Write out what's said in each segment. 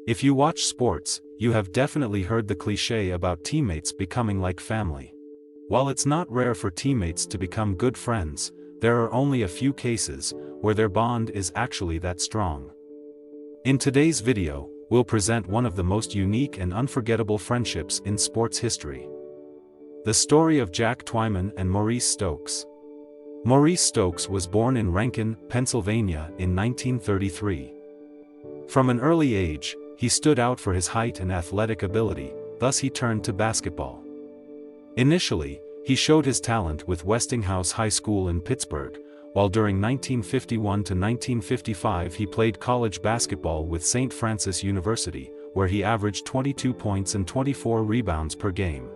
If you watch sports, you have definitely heard the cliché about teammates becoming like family. While it's not rare for teammates to become good friends, there are only a few cases where their bond is actually that strong. In today's video, we'll present one of the most unique and unforgettable friendships in sports history. The story of Jack Twyman and Maurice Stokes. Maurice Stokes was born in Rankin, Pennsylvania in 1933. From an early age, he stood out for his height and athletic ability, thus he turned to basketball. Initially, he showed his talent with Westinghouse High School in Pittsburgh, while during 1951 to 1955 he played college basketball with St. Francis University, where he averaged 22 points and 24 rebounds per game.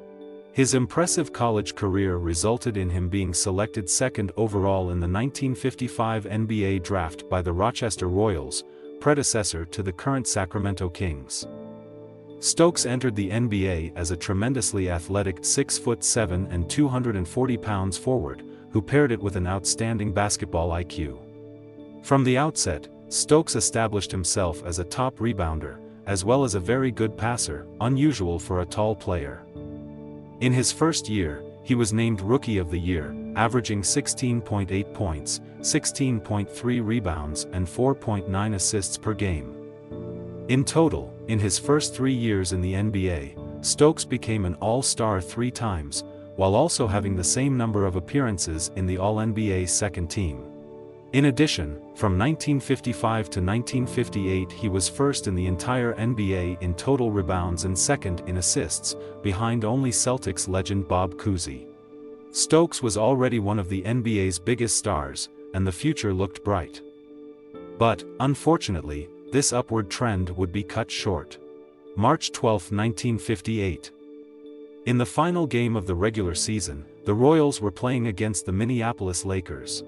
His impressive college career resulted in him being selected second overall in the 1955 NBA draft by the Rochester Royals, predecessor to the current Sacramento Kings. Stokes entered the NBA as a tremendously athletic 6'7" and 240 pounds forward, who paired it with an outstanding basketball IQ. From the outset, Stokes established himself as a top rebounder, as well as a very good passer, unusual for a tall player. In his first year, he was named Rookie of the Year, averaging 16.8 points, 16.3 rebounds and 4.9 assists per game. In total, in his first 3 years in the NBA, Stokes became an All-Star 3 times, while also having the same number of appearances in the All-NBA second team. In addition, from 1955 to 1958 he was first in the entire NBA in total rebounds and second in assists, behind only Celtics legend Bob Cousy. Stokes was already one of the NBA's biggest stars, and the future looked bright. But, unfortunately, this upward trend would be cut short. March 12, 1958. In the final game of the regular season, the Royals were playing against the Minneapolis Lakers.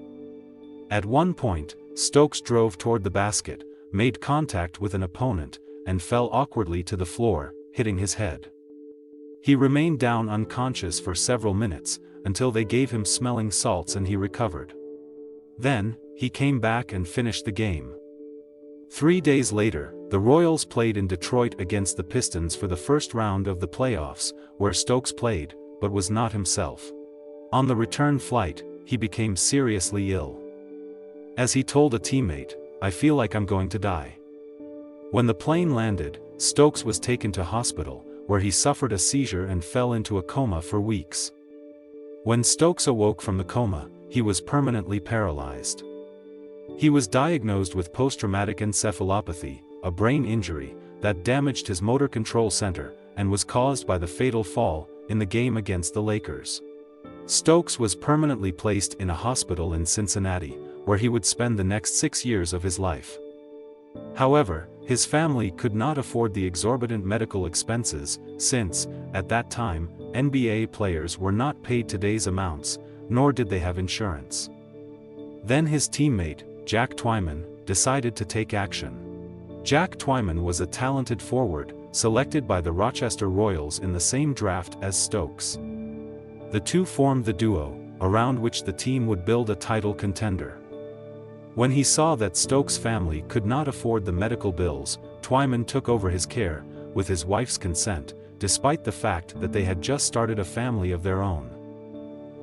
At one point, Stokes drove toward the basket, made contact with an opponent, and fell awkwardly to the floor, hitting his head. He remained down unconscious for several minutes, until they gave him smelling salts and he recovered. Then, he came back and finished the game. 3 days later, the Royals played in Detroit against the Pistons for the first round of the playoffs, where Stokes played, but was not himself. On the return flight, he became seriously ill. As he told a teammate, "I feel like I'm going to die." When the plane landed, Stokes was taken to hospital, where he suffered a seizure and fell into a coma for weeks. When Stokes awoke from the coma, he was permanently paralyzed. He was diagnosed with post-traumatic encephalopathy, a brain injury that damaged his motor control center and was caused by the fatal fall in the game against the Lakers. Stokes was permanently placed in a hospital in Cincinnati, where he would spend the next 6 years of his life. However, his family could not afford the exorbitant medical expenses, since, at that time, NBA players were not paid today's amounts, nor did they have insurance. Then his teammate, Jack Twyman, decided to take action. Jack Twyman was a talented forward, selected by the Rochester Royals in the same draft as Stokes. The two formed the duo, around which the team would build a title contender. When he saw that Stokes' family could not afford the medical bills, Twyman took over his care, with his wife's consent, despite the fact that they had just started a family of their own.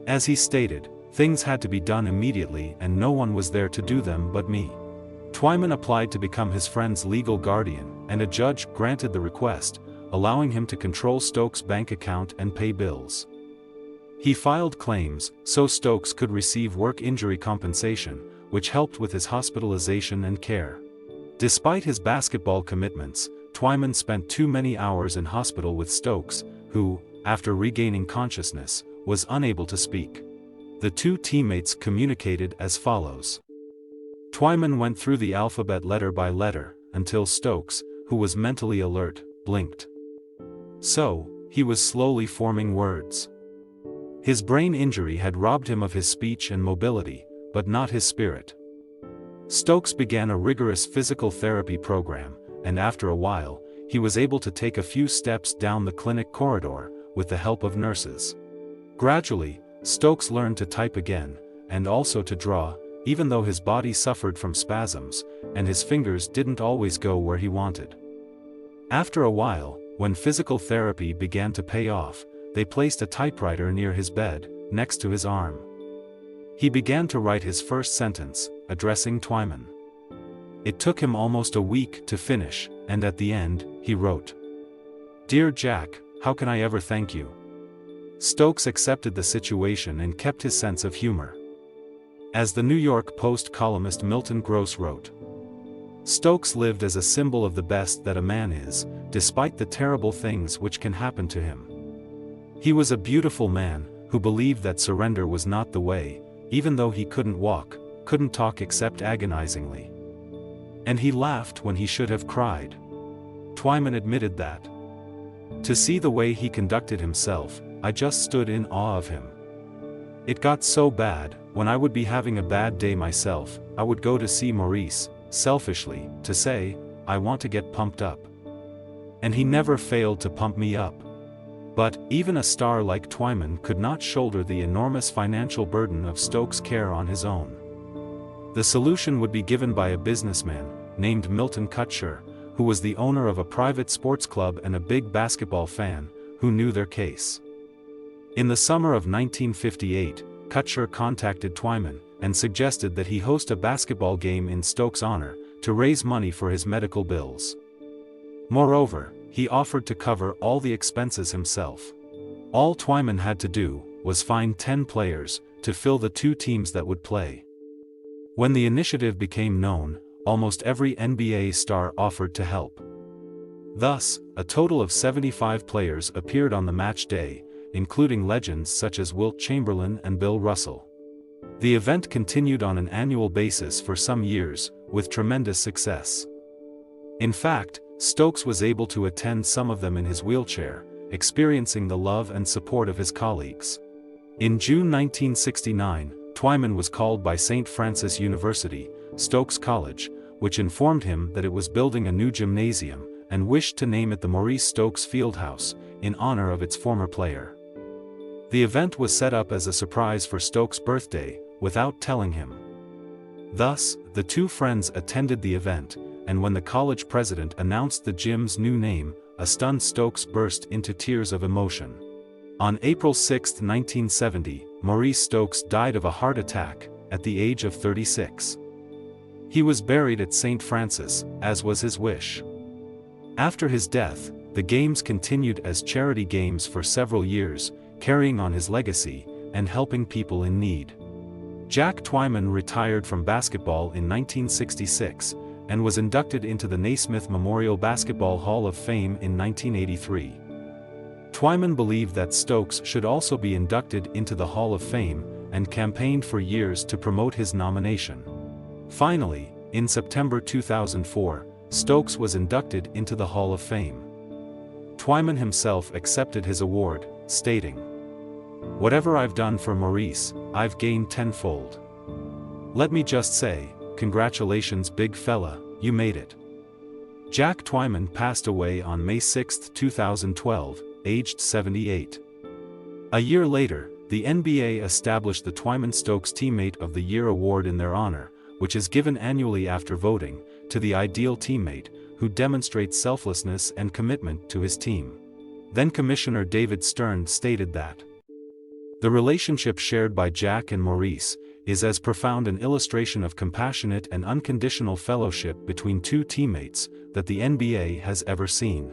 As he stated, things had to be done immediately and no one was there to do them but me. Twyman applied to become his friend's legal guardian, and a judge granted the request, allowing him to control Stokes' bank account and pay bills. He filed claims, so Stokes could receive work injury compensation, which helped with his hospitalization and care. Despite his basketball commitments, Twyman spent too many hours in hospital with Stokes, who, after regaining consciousness, was unable to speak. The two teammates communicated as follows. Twyman went through the alphabet letter by letter, until Stokes, who was mentally alert, blinked. So, he was slowly forming words. His brain injury had robbed him of his speech and mobility, but not his spirit. Stokes began a rigorous physical therapy program, and after a while, he was able to take a few steps down the clinic corridor, with the help of nurses. Gradually, Stokes learned to type again, and also to draw, even though his body suffered from spasms, and his fingers didn't always go where he wanted. After a while, when physical therapy began to pay off, they placed a typewriter near his bed, next to his arm. He began to write his first sentence, addressing Twyman. It took him almost a week to finish, and at the end, he wrote, "Dear Jack, how can I ever thank you?" Stokes accepted the situation and kept his sense of humor. As the New York Post columnist Milton Gross wrote, Stokes lived as a symbol of the best that a man is, despite the terrible things which can happen to him. He was a beautiful man, who believed that surrender was not the way, even though he couldn't walk, couldn't talk except agonizingly. And he laughed when he should have cried. Twyman admitted that. To see the way he conducted himself, I just stood in awe of him. It got so bad, when I would be having a bad day myself, I would go to see Maurice, selfishly, to say, I want to get pumped up. And he never failed to pump me up. But, even a star like Twyman could not shoulder the enormous financial burden of Stokes' care on his own. The solution would be given by a businessman, named Milton Kutcher, who was the owner of a private sports club and a big basketball fan, who knew their case. In the summer of 1958, Kutcher contacted Twyman, and suggested that he host a basketball game in Stokes' honor, to raise money for his medical bills. Moreover, he offered to cover all the expenses himself. All Twyman had to do, was find 10 players, to fill the 2 teams that would play. When the initiative became known, almost every NBA star offered to help. Thus, a total of 75 players appeared on the match day, including legends such as Wilt Chamberlain and Bill Russell. The event continued on an annual basis for some years, with tremendous success. In fact, Stokes was able to attend some of them in his wheelchair, experiencing the love and support of his colleagues. In June 1969, Twyman was called by St. Francis University, Stokes College, which informed him that it was building a new gymnasium, and wished to name it the Maurice Stokes Fieldhouse, in honor of its former player. The event was set up as a surprise for Stokes' birthday, without telling him. Thus, the 2 friends attended the event, and when the college president announced the gym's new name, a stunned Stokes burst into tears of emotion. On April 6, 1970, Maurice Stokes died of a heart attack, at the age of 36. He was buried at St. Francis, as was his wish. After his death, the games continued as charity games for several years, carrying on his legacy, and helping people in need. Jack Twyman retired from basketball in 1966, and was inducted into the Naismith Memorial Basketball Hall of Fame in 1983. Twyman believed that Stokes should also be inducted into the Hall of Fame, and campaigned for years to promote his nomination. Finally, in September 2004, Stokes was inducted into the Hall of Fame. Twyman himself accepted his award, stating, "Whatever I've done for Maurice, I've gained tenfold. Let me just say, congratulations big fella, you made it." Jack Twyman passed away on May 6, 2012, aged 78. A year later, the NBA established the Twyman-Stokes Teammate of the Year award in their honor, which is given annually after voting, to the ideal teammate, who demonstrates selflessness and commitment to his team. Then Commissioner David Stern stated that the relationship shared by Jack and Maurice is as profound an illustration of compassionate and unconditional fellowship between 2 teammates that the NBA has ever seen.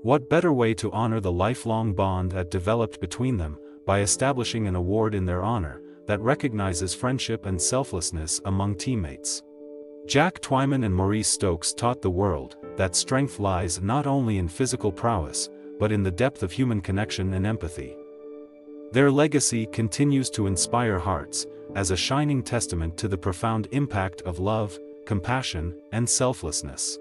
What better way to honor the lifelong bond that developed between them, by establishing an award in their honor that recognizes friendship and selflessness among teammates. Jack Twyman and Maurice Stokes taught the world that strength lies not only in physical prowess, but in the depth of human connection and empathy. Their legacy continues to inspire hearts, as a shining testament to the profound impact of love, compassion, and selflessness.